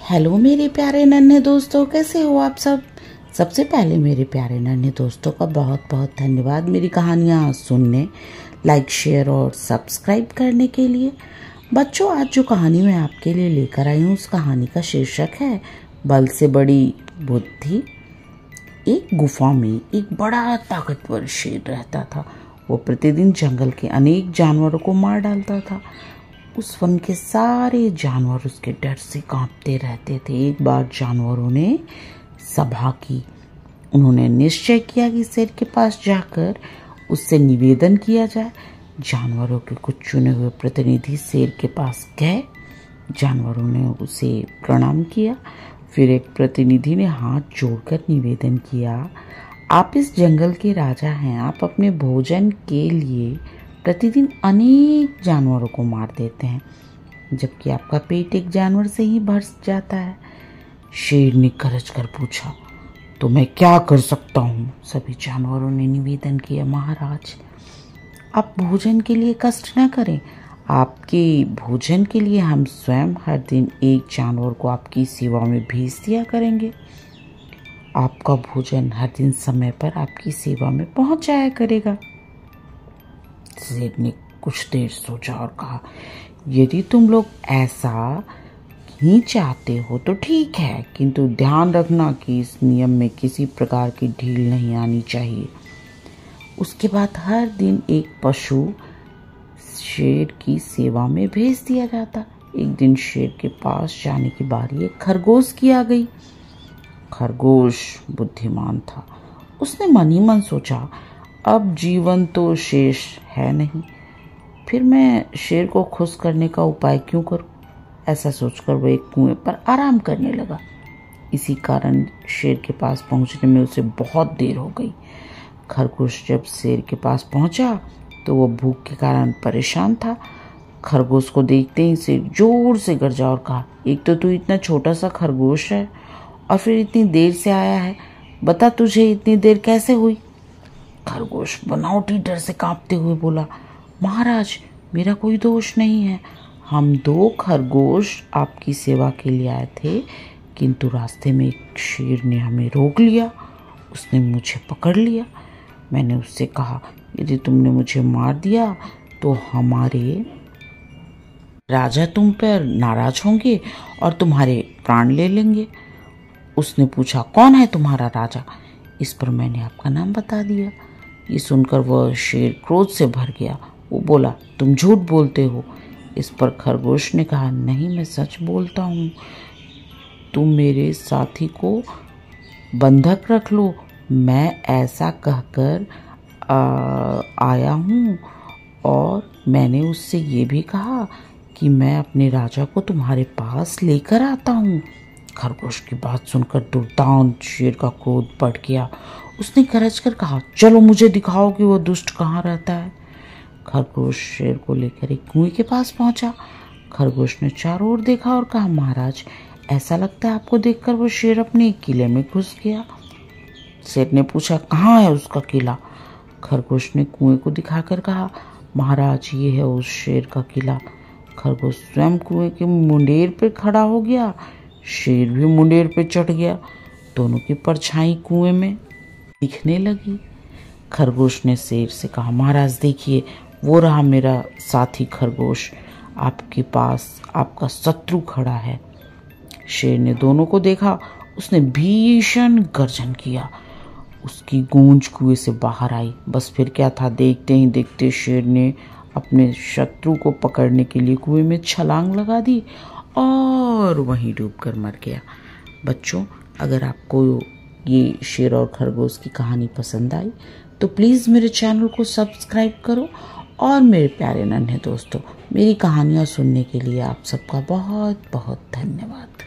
Hello मेरे प्यारे नन्हे दोस्तों, कैसे हो आप सब। सबसे पहले मेरे प्यारे नन्हे दोस्तों का बहुत बहुत धन्यवाद मेरी कहानियाँ सुनने, लाइक, शेयर और सब्सक्राइब करने के लिए। बच्चों, आज जो कहानी मैं आपके लिए लेकर आई हूँ उस कहानी का शीर्षक है बल से बड़ी बुद्धि। एक गुफा में एक बड़ा ताकतवर शेर रहता था। वो प्रतिदिन जंगल के अनेक जानवरों को मार डालता था। उस वन के सारे जानवर उसके डर से कांपते रहते थे। एक बार जानवरों ने सभा की। उन्होंने निश्चय किया कि शेर के पास जाकर उससे निवेदन किया जाए। जानवरों के कुछ चुने हुए प्रतिनिधि शेर के पास गए। जानवरों ने उसे प्रणाम किया। फिर एक प्रतिनिधि ने हाथ जोड़कर निवेदन किया, आप इस जंगल के राजा हैं। आप अपने भोजन के लिए प्रतिदिन अनेक जानवरों को मार देते हैं, जबकि आपका पेट एक जानवर से ही भर जाता है। शेर ने गरज कर पूछा, तो मैं क्या कर सकता हूँ? सभी जानवरों ने निवेदन किया, महाराज आप भोजन के लिए कष्ट न करें। आपके भोजन के लिए हम स्वयं हर दिन एक जानवर को आपकी सेवा में भेज दिया करेंगे। आपका भोजन हर दिन समय पर आपकी सेवा में पहुंच जाया करेगा। शेर ने कुछ देर सोचा और कहा, यदि तुम लोग ऐसा ही चाहते हो तो ठीक है, किंतु ध्यान रखना कि इस नियम में किसी प्रकार की ढील नहीं आनी चाहिए। उसके बाद हर दिन एक पशु शेर की सेवा में भेज दिया जाता। एक दिन शेर के पास जाने की बारी एक खरगोश की आ गई। खरगोश बुद्धिमान था। उसने मन ही मन सोचा, अब जीवन तो शेष है नहीं, फिर मैं शेर को खुश करने का उपाय क्यों करूं? ऐसा सोचकर वह एक कुएं पर आराम करने लगा। इसी कारण शेर के पास पहुंचने में उसे बहुत देर हो गई। खरगोश जब शेर के पास पहुंचा तो वह भूख के कारण परेशान था। खरगोश को देखते ही शेर जोर से गरजा और कहा, एक तो तू इतना छोटा सा खरगोश है और फिर इतनी देर से आया है, बता तुझे इतनी देर कैसे हुई? खरगोश बनावटी डर से कांपते हुए बोला, महाराज मेरा कोई दोष नहीं है। हम दो खरगोश आपकी सेवा के लिए आए थे, किंतु रास्ते में एक शेर ने हमें रोक लिया। उसने मुझे पकड़ लिया। मैंने उससे कहा, यदि तुमने मुझे मार दिया तो हमारे राजा तुम पर नाराज होंगे और तुम्हारे प्राण ले लेंगे। उसने पूछा, कौन है तुम्हारा राजा? इस पर मैंने आपका नाम बता दिया। ये सुनकर वह शेर क्रोध से भर गया। वो बोला, तुम झूठ बोलते हो। इस पर खरगोश ने कहा, नहीं मैं सच बोलता हूँ। तुम मेरे साथी को बंधक रख लो। मैं ऐसा कहकर आया हूँ और मैंने उससे ये भी कहा कि मैं अपने राजा को तुम्हारे पास लेकर आता हूँ। खरगोश की बात सुनकर दुर्दांत शेर का क्रोध बढ़ गया। उसने गरज कर कहा, चलो मुझे दिखाओ कि वो दुष्ट कहाँ रहता है। खरगोश शेर को लेकर एक कुएं के पास पहुंचा। खरगोश ने चारों ओर देखा और कहा, महाराज ऐसा लगता है आपको देखकर वो शेर अपने किले में घुस गया। शेर ने पूछा, कहाँ है उसका किला? खरगोश ने कुएं को दिखाकर कहा, महाराज ये है उस शेर का किला। खरगोश स्वयं कुएं के मुंडेर पर खड़ा हो गया। शेर भी मुंडेर पे चढ़ गया। दोनों की परछाई कुएं में दिखने लगी। खरगोश ने शेर से कहा, महाराज देखिए वो रहा मेरा साथी खरगोश, आपके पास आपका शत्रु खड़ा है। शेर ने दोनों को देखा। उसने भीषण गर्जन किया। उसकी गूंज कुएं से बाहर आई। बस फिर क्या था, देखते ही देखते शेर ने अपने शत्रु को पकड़ने के लिए कुएं में छलांग लगा दी और वहीं डूबकर मर गया। बच्चों, अगर आपको ये शेर और खरगोश की कहानी पसंद आई तो प्लीज़ मेरे चैनल को सब्सक्राइब करो। और मेरे प्यारे नन्हे दोस्तों, मेरी कहानियाँ सुनने के लिए आप सबका बहुत बहुत धन्यवाद।